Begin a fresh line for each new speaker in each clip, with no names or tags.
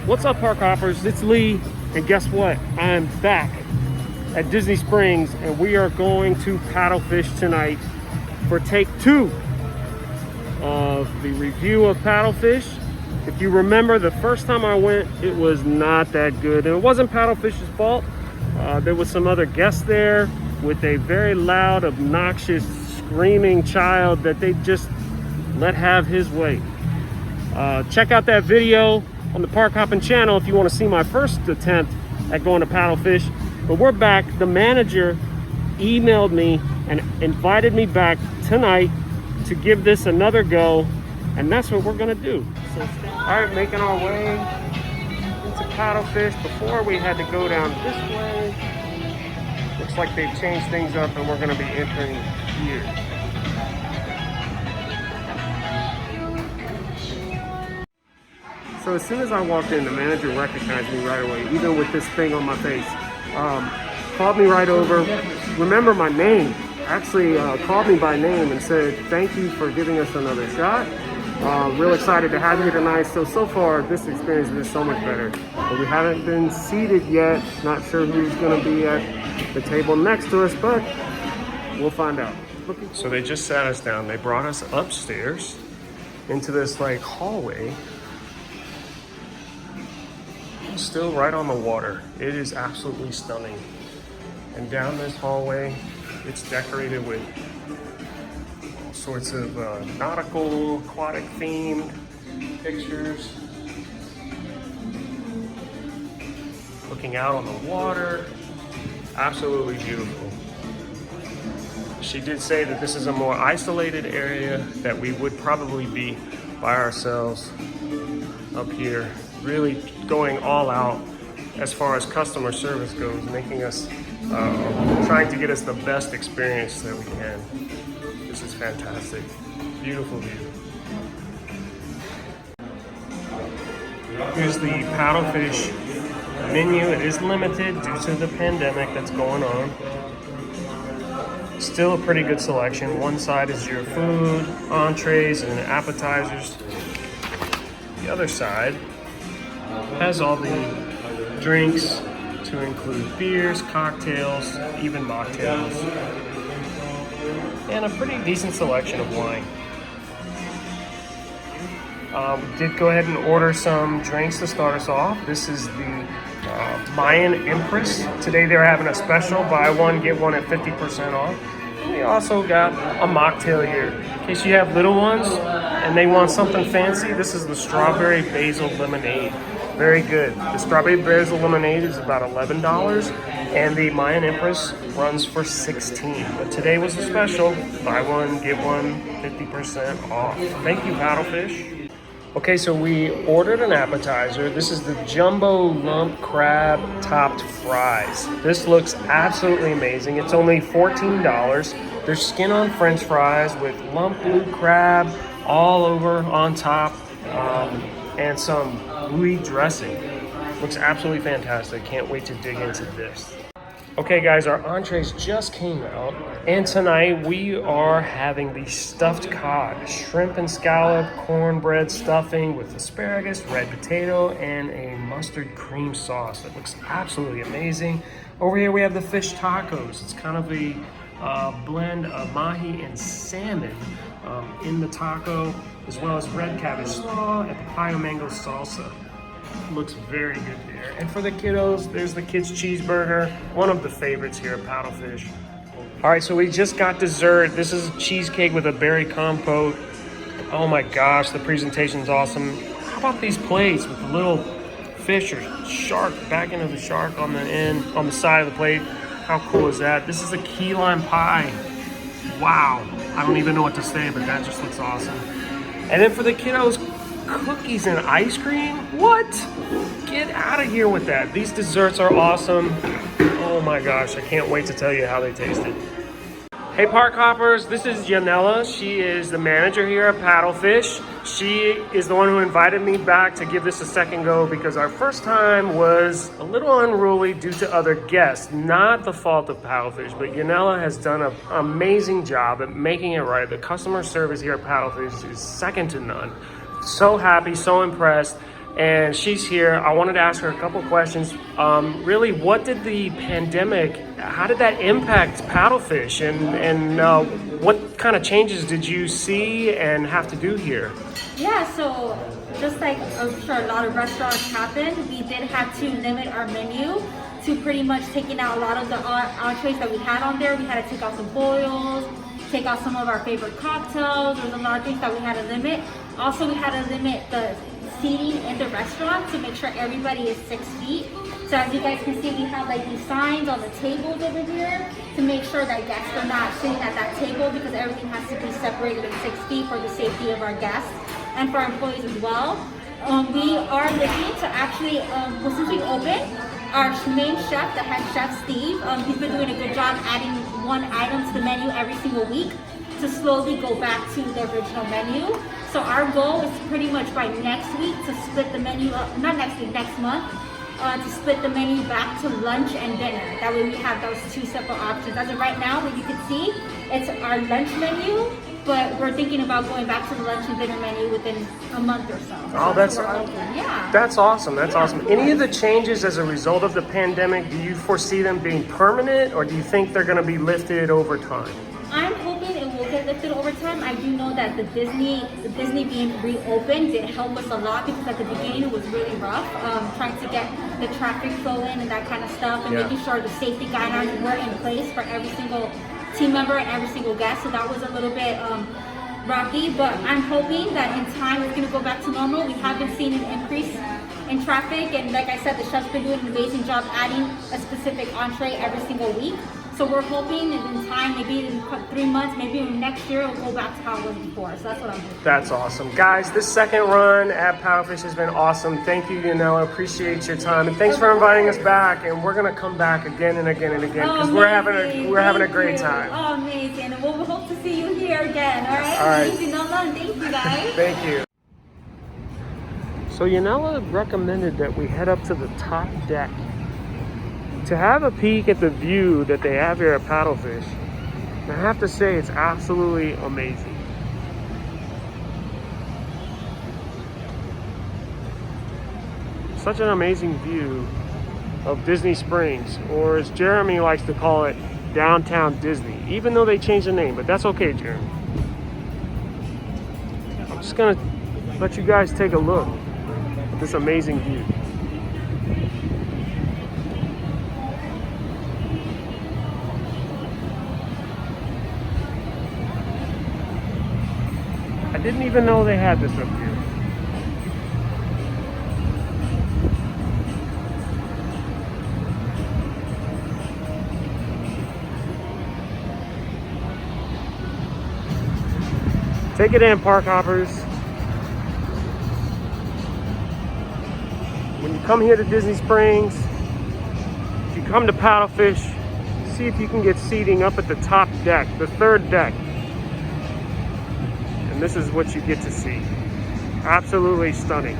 What's up, park hoppers? It's Lee, and guess what? I'm back at Disney Springs, and we are going to Paddlefish tonight for take 2 of the review of Paddlefish. If you remember, the first time I went, it was not that good, and it wasn't Paddlefish's fault. There was some other guests there with a very loud, obnoxious, screaming child that they just let have his way. Check out that video on the Park Hoppin channel if you want to see my first attempt at going to Paddlefish. But we're back. The manager emailed me and invited me back tonight to give this another go, and that's what we're gonna do. So, all right, making our way into Paddlefish. Before, we had to go down this way. Looks like they've changed things up, and we're gonna be entering here. So as soon as I walked in, the manager recognized me right away, even with this thing on my face. Called me right over, remember my name, actually called me by name and said, thank you for giving us another shot. Real excited to have you tonight. So far, this experience is so much better. But we haven't been seated yet. Not sure who's gonna be at the table next to us, but we'll find out. So they just sat us down. They brought us upstairs into this like hallway. Still right on the water. It is absolutely stunning. And down this hallway, it's decorated with all sorts of nautical, aquatic themed pictures. Looking out on the water, absolutely beautiful. She did say that this is a more isolated area, that we would probably be by ourselves up here, really going all out as far as customer service goes, making us, trying to get us the best experience that we can. This is fantastic. Beautiful view. Here's the Paddlefish menu. It is limited due to the pandemic that's going on. Still a pretty good selection. One side is your food, entrees, and appetizers. The other side has all the drinks, to include beers, cocktails, even mocktails, and a pretty decent selection of wine. We did go ahead and order some drinks to start us off. This is the Mayan Empress. Today they're having a special, buy one, get one at 50% off. We also got a mocktail here. In case you have little ones and they want something fancy, this is the Strawberry Basil Lemonade. Very good. The Strawberry Basil Lemonade is about $11, and the Mayan Empress runs for $16. But today was a special, buy one, get one, 50% off. Thank you, Paddlefish. Okay, so we ordered an appetizer. This is the Jumbo Lump Crab Topped Fries. This looks absolutely amazing. It's only $14. There's skin on French fries with lump blue crab all over on top, and some bluey dressing. Looks absolutely fantastic. Can't wait to dig into this. Okay guys, our entrees just came out, and tonight we are having the stuffed cod, shrimp and scallop, cornbread stuffing with asparagus, red potato, and a mustard cream sauce. It looks absolutely amazing. Over here we have the fish tacos. It's kind of a blend of mahi and salmon in the taco, as well as red cabbage slaw and papaya mango salsa. Looks very good there. And for the kiddos, there's the kids cheeseburger, one of the favorites here at Paddlefish. All right, so we just got dessert. This is cheesecake with a berry compote. Oh my gosh, the presentation's awesome. How about these plates with the little fish or shark, back into the shark on the end, on the side of the plate? How cool is that? This is a key lime pie. Wow, I don't even know what to say, but that just looks awesome. And then for the kiddos, cookies and ice cream? What? Get out of here with that. These desserts are awesome. Oh my gosh, I can't wait to tell you how they tasted. Hey park hoppers, this is Yanela. She is the manager here at Paddlefish. She is the one who invited me back to give this a second go because our first time was a little unruly due to other guests. Not the fault of Paddlefish, but Yanela has done an amazing job at making it right. The customer service here at Paddlefish is second to none. So happy, so impressed. and she's here. I wanted to ask her a couple questions. Really, what did the pandemic, how did that impact Paddlefish, and what kind of changes did you see and have to do here?
Yeah, so just like I'm sure a lot of restaurants happened, we did have to limit our menu to pretty much taking out a lot of the entrees that we had on there. We had to take out some boils, take out some of our favorite cocktails. There was a lot of things that we had to limit. Also, we had to limit the seating in the restaurant to make sure everybody is 6 feet. So as you guys can see, we have like these signs on the tables over here to make sure that guests are not sitting at that table, because everything has to be separated at 6 feet for the safety of our guests and for our employees as well. We are looking to actually, well, since we opened, our main chef, the head chef, Steve, he's been doing a good job adding one item to the menu every single week to slowly go back to the original menu. So our goal is pretty much by next week to split the menu up, not next week, next month, to split the menu back to lunch and dinner. That way we have those two separate options. As of right now, what you can see, it's our lunch menu, but we're thinking about going back to the lunch and dinner menu within a month or so.
Oh, that's awesome. That's awesome. Any of the changes as a result of the pandemic, do you foresee them being permanent, or do you think they're going to be lifted over time?
I'm hoping it will get lifted over time. I do know that the Disney being reopened did help us a lot, because at the beginning it was really rough, trying to get the traffic flow in and that kind of stuff, and making sure the safety guidelines were in place for every single team member and every single guest. So that was a little bit rocky, but I'm hoping that in time it's going to go back to normal. We have been seeing an increase in traffic, and like I said, the chef's been doing an amazing job adding a specific entree every single week. So we're hoping that in time, maybe in 3 months, maybe next year, it'll go back to how it was before. So that's what I'm hoping.
That's awesome. Guys, this second run at Paddlefish has been awesome. Thank you, Yanela. Appreciate your time. And thanks for inviting us back. And we're going to come back again and again and again, because we're having a great time.
Oh, amazing. And we'll hope to see you here again. All right?
All right.
Thank you, Yanela. Thank you, guys.
Thank you. So Yanela recommended that we head up to the top deck to have a peek at the view that they have here at Paddlefish. And I have to say, it's absolutely amazing. Such an amazing view of Disney Springs, or as Jeremy likes to call it, downtown Disney, even though they changed the name, but that's okay, Jeremy. I'm just gonna let you guys take a look at this amazing view. I didn't even know they had this up here. Take it in, park hoppers. When you come here to Disney Springs, if you come to Paddlefish, see if you can get seating up at the top deck, the third deck. And this is what you get to see. Absolutely stunning.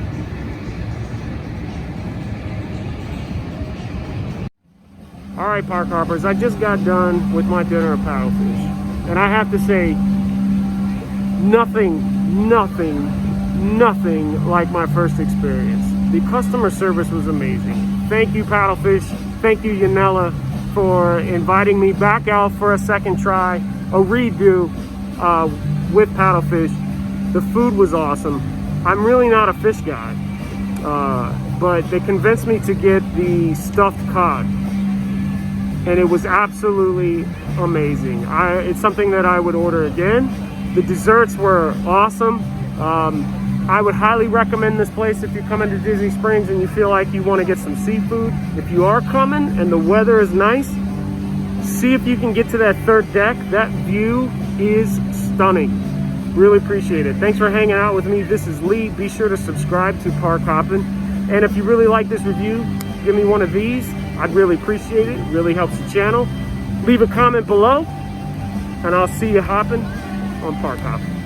All right, park hoppers, I just got done with my dinner at Paddlefish, and I have to say, nothing like my first experience. The customer service was amazing. Thank you, Paddlefish. Thank you, Yanela, for inviting me back out for a second try, a redo with Paddlefish. The food was awesome. I'm really not a fish guy, but they convinced me to get the stuffed cod, and it was absolutely amazing. It's something that I would order again. The desserts were awesome. I would highly recommend this place if you're coming to Disney Springs and you feel like you want to get some seafood. If you are coming and the weather is nice, see if you can get to that third deck. That view is stunning. Really appreciate it. Thanks for hanging out with me. This is Lee. Be sure to subscribe to Park Hoppin. And if you really like this review, give me one of these. I'd really appreciate it. It really helps the channel. Leave a comment below, and I'll see you hopping on Park Hoppin.